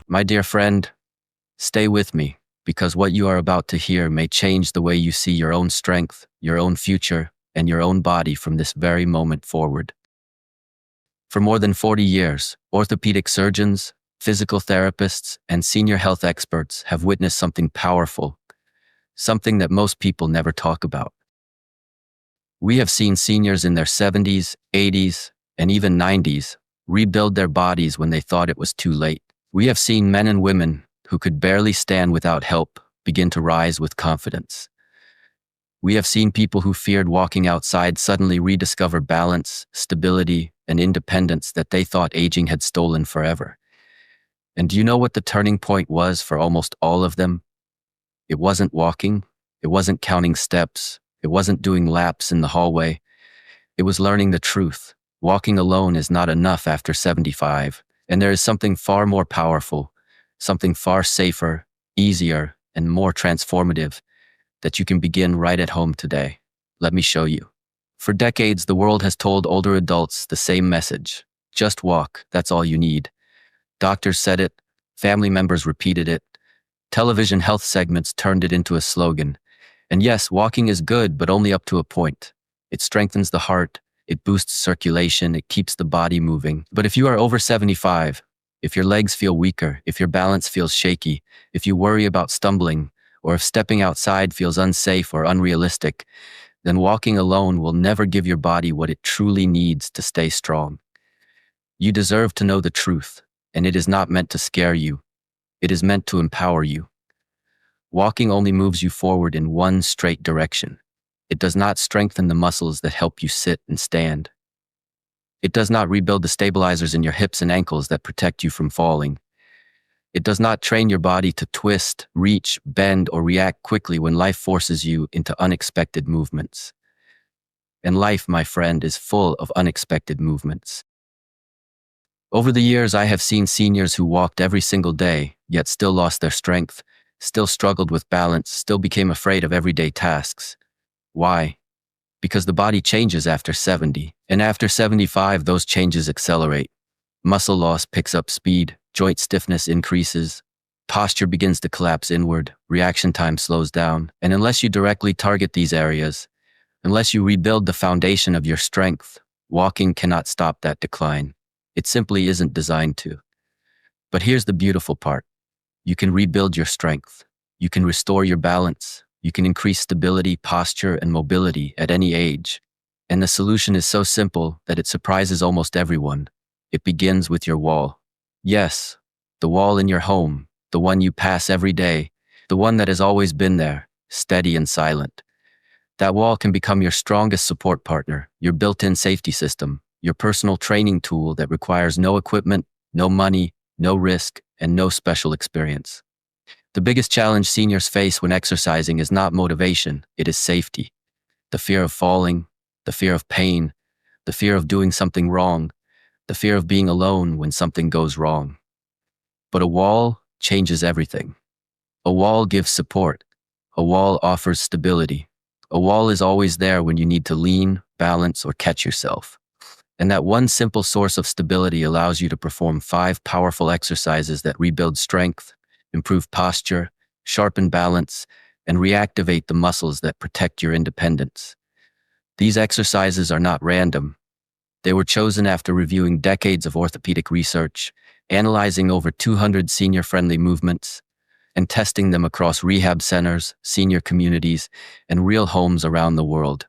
My dear friend, stay with me, because what you are about to hear may change the way you see your own strength, your own future, and your own body from this very moment forward. For more than 40 years, orthopedic surgeons, physical therapists, and senior health experts have witnessed something powerful, something that most people never talk about. We have seen seniors in their 70s, 80s, and even 90s rebuild their bodies when they thought it was too late. We have seen men and women who could barely stand without help begin to rise with confidence. We have seen people who feared walking outside suddenly rediscover balance, stability, and independence that they thought aging had stolen forever. And do you know what the turning point was for almost all of them? It wasn't walking, it wasn't counting steps, it wasn't doing laps in the hallway. It was learning the truth. Walking alone is not enough after 75, and there is something far more powerful, something far safer, easier, and more transformative that you can begin right at home today. Let me show you. For decades, the world has told older adults the same message. Just walk, that's all you need. Doctors said it, family members repeated it, television health segments turned it into a slogan. And yes, walking is good, but only up to a point. It strengthens the heart, it boosts circulation, it keeps the body moving. But if you are over 75, if your legs feel weaker, if your balance feels shaky, if you worry about stumbling, or if stepping outside feels unsafe or unrealistic, then walking alone will never give your body what it truly needs to stay strong. You deserve to know the truth, and it is not meant to scare you. It is meant to empower you. Walking only moves you forward in one straight direction. It does not strengthen the muscles that help you sit and stand. It does not rebuild the stabilizers in your hips and ankles that protect you from falling. It does not train your body to twist, reach, bend, or react quickly when life forces you into unexpected movements. And life, my friend, is full of unexpected movements. Over the years, I have seen seniors who walked every single day, yet still lost their strength, still struggled with balance, still became afraid of everyday tasks. Why? Because the body changes after 70, and after 75, those changes accelerate. Muscle loss picks up speed, joint stiffness increases, posture begins to collapse inward, reaction time slows down, and unless you directly target these areas, unless you rebuild the foundation of your strength, walking cannot stop that decline. It simply isn't designed to. But here's the beautiful part. You can rebuild your strength. You can restore your balance. You can increase stability, posture, and mobility at any age. And the solution is so simple that it surprises almost everyone. It begins with your wall. Yes, the wall in your home, the one you pass every day, the one that has always been there, steady and silent. That wall can become your strongest support partner, your built-in safety system, your personal training tool that requires no equipment, no money, no risk, and no special experience. The biggest challenge seniors face when exercising is not motivation, it is safety. The fear of falling, the fear of pain, the fear of doing something wrong, the fear of being alone when something goes wrong. But a wall changes everything. A wall gives support. A wall offers stability. A wall is always there when you need to lean, balance, or catch yourself. And that one simple source of stability allows you to perform 5 powerful exercises that rebuild strength, improve posture, sharpen balance, and reactivate the muscles that protect your independence. These exercises are not random. They were chosen after reviewing decades of orthopedic research, analyzing over 200 senior-friendly movements, and testing them across rehab centers, senior communities, and real homes around the world.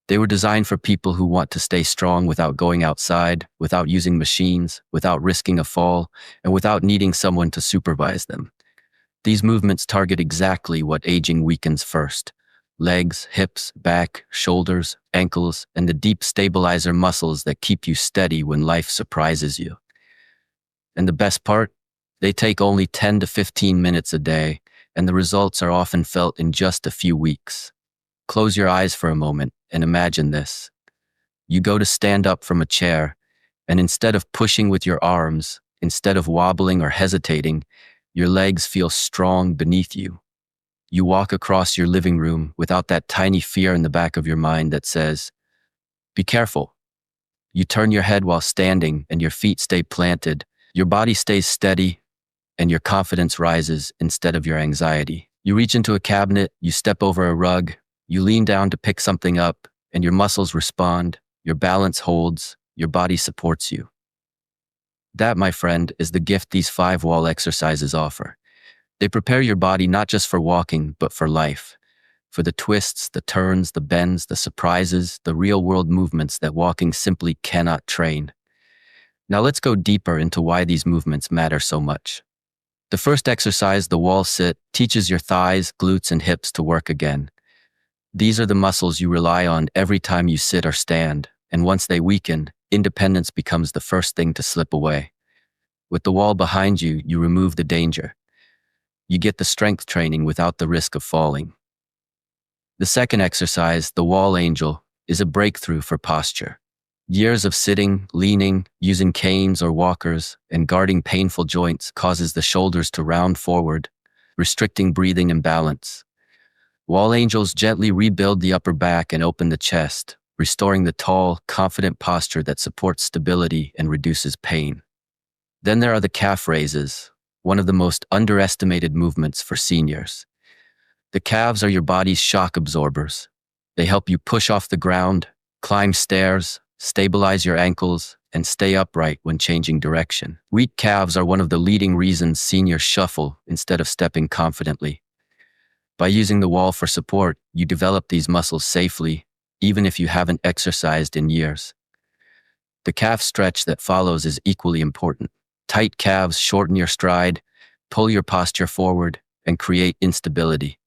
They were designed for people who want to stay strong without going outside, without using machines, without risking a fall, and without needing someone to supervise them. These movements target exactly what aging weakens first: legs, hips, back, shoulders, ankles, and the deep stabilizer muscles that keep you steady when life surprises you. And the best part? They take only 10 to 15 minutes a day, and the results are often felt in just a few weeks. Close your eyes for a moment and imagine this. You go to stand up from a chair, and instead of pushing with your arms, instead of wobbling or hesitating, your legs feel strong beneath you. You walk across your living room without that tiny fear in the back of your mind that says, "Be careful." You turn your head while standing and your feet stay planted. Your body stays steady, and your confidence rises instead of your anxiety. You reach into a cabinet, you step over a rug, you lean down to pick something up, and your muscles respond, your balance holds, your body supports you. That, my friend, is the gift these 5 wall exercises offer. They prepare your body not just for walking, but for life. For the twists, the turns, the bends, the surprises, the real-world movements that walking simply cannot train. Now let's go deeper into why these movements matter so much. The first exercise, the wall sit, teaches your thighs, glutes, and hips to work again. These are the muscles you rely on every time you sit or stand, and once they weaken, independence becomes the first thing to slip away. With the wall behind you, you remove the danger. You get the strength training without the risk of falling. The second exercise, the wall angel, is a breakthrough for posture. Years of sitting, leaning, using canes or walkers, and guarding painful joints causes the shoulders to round forward, restricting breathing and balance. Wall angels gently rebuild the upper back and open the chest, restoring the tall, confident posture that supports stability and reduces pain. Then there are the calf raises, one of the most underestimated movements for seniors. The calves are your body's shock absorbers. They help you push off the ground, climb stairs, stabilize your ankles, and stay upright when changing direction. Weak calves are one of the leading reasons seniors shuffle instead of stepping confidently. By using the wall for support, you develop these muscles safely, even if you haven't exercised in years. The calf stretch that follows is equally important. Tight calves shorten your stride, pull your posture forward, and create instability.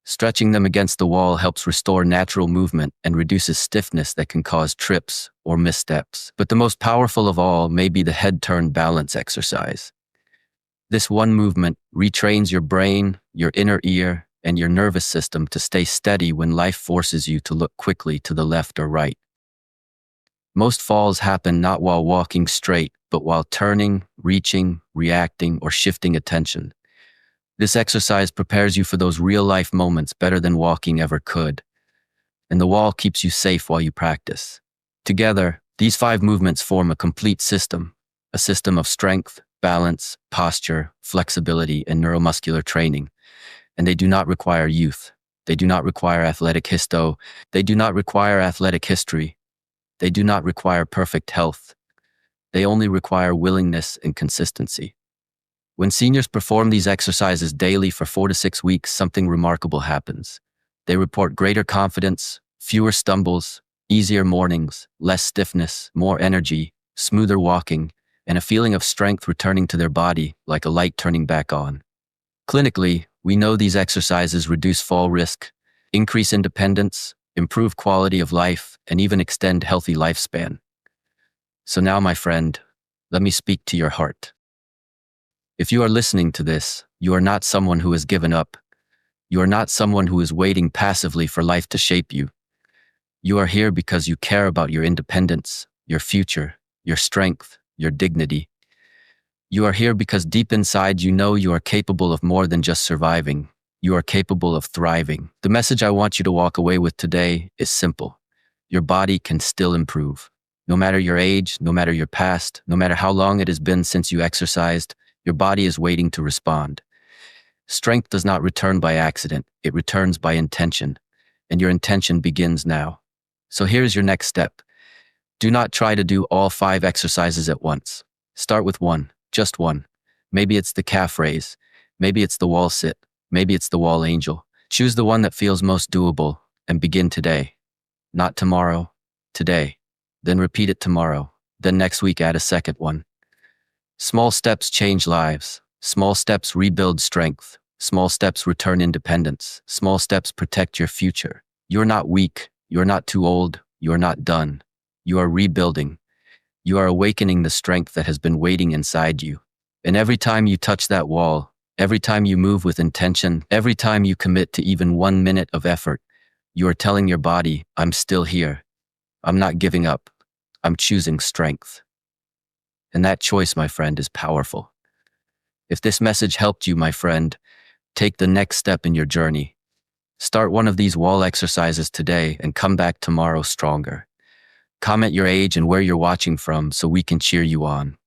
Stretching them against the wall helps restore natural movement and reduces stiffness that can cause trips or missteps. But the most powerful of all may be the head turn balance exercise. This one movement retrains your brain, your inner ear, and your nervous system to stay steady when life forces you to look quickly to the left or right. Most falls happen not while walking straight, but while turning, reaching, reacting, or shifting attention. This exercise prepares you for those real-life moments better than walking ever could. And the wall keeps you safe while you practice. Together, these 5 movements form a complete system, a system of strength, balance, posture, flexibility, and neuromuscular training. And they do not require youth. They do not require athletic histo. They do not require athletic history. They do not require perfect health. They only require willingness and consistency. When seniors perform these exercises daily for 4 to 6 weeks, something remarkable happens. They report greater confidence, fewer stumbles, easier mornings, less stiffness, more energy, smoother walking, and a feeling of strength returning to their body like a light turning back on. Clinically, we know these exercises reduce fall risk, increase independence, improve quality of life, and even extend healthy lifespan. So now, my friend, let me speak to your heart. If you are listening to this, you are not someone who has given up. You are not someone who is waiting passively for life to shape you. You are here because you care about your independence, your future, your strength, your dignity. You are here because deep inside you know you are capable of more than just surviving. You are capable of thriving. The message I want you to walk away with today is simple. Your body can still improve. No matter your age, no matter your past, no matter how long it has been since you exercised, your body is waiting to respond. Strength does not return by accident, it returns by intention, and your intention begins now. So here's your next step. Do not try to do all 5 exercises at once. Start with one, just one. Maybe it's the calf raise, maybe it's the wall sit, maybe it's the wall angel. Choose the one that feels most doable and begin today. Not tomorrow, today. Then repeat it tomorrow. Then next week add a second one. Small steps change lives. Small steps rebuild strength. Small steps return independence. Small steps protect your future. You're not weak. You're not too old. You're not done. You are rebuilding. You are awakening the strength that has been waiting inside you. And every time you touch that wall, every time you move with intention, every time you commit to even 1 minute of effort, you are telling your body, I'm still here. I'm not giving up. I'm choosing strength. And that choice, my friend, is powerful. If this message helped you, my friend, take the next step in your journey. Start one of these wall exercises today and come back tomorrow stronger. Comment your age and where you're watching from so we can cheer you on.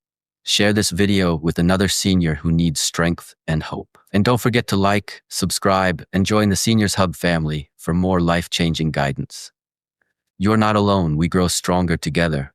Share this video with another senior who needs strength and hope. And don't forget to like, subscribe, and join the Seniors Hub family for more life-changing guidance. You're not alone. We grow stronger together.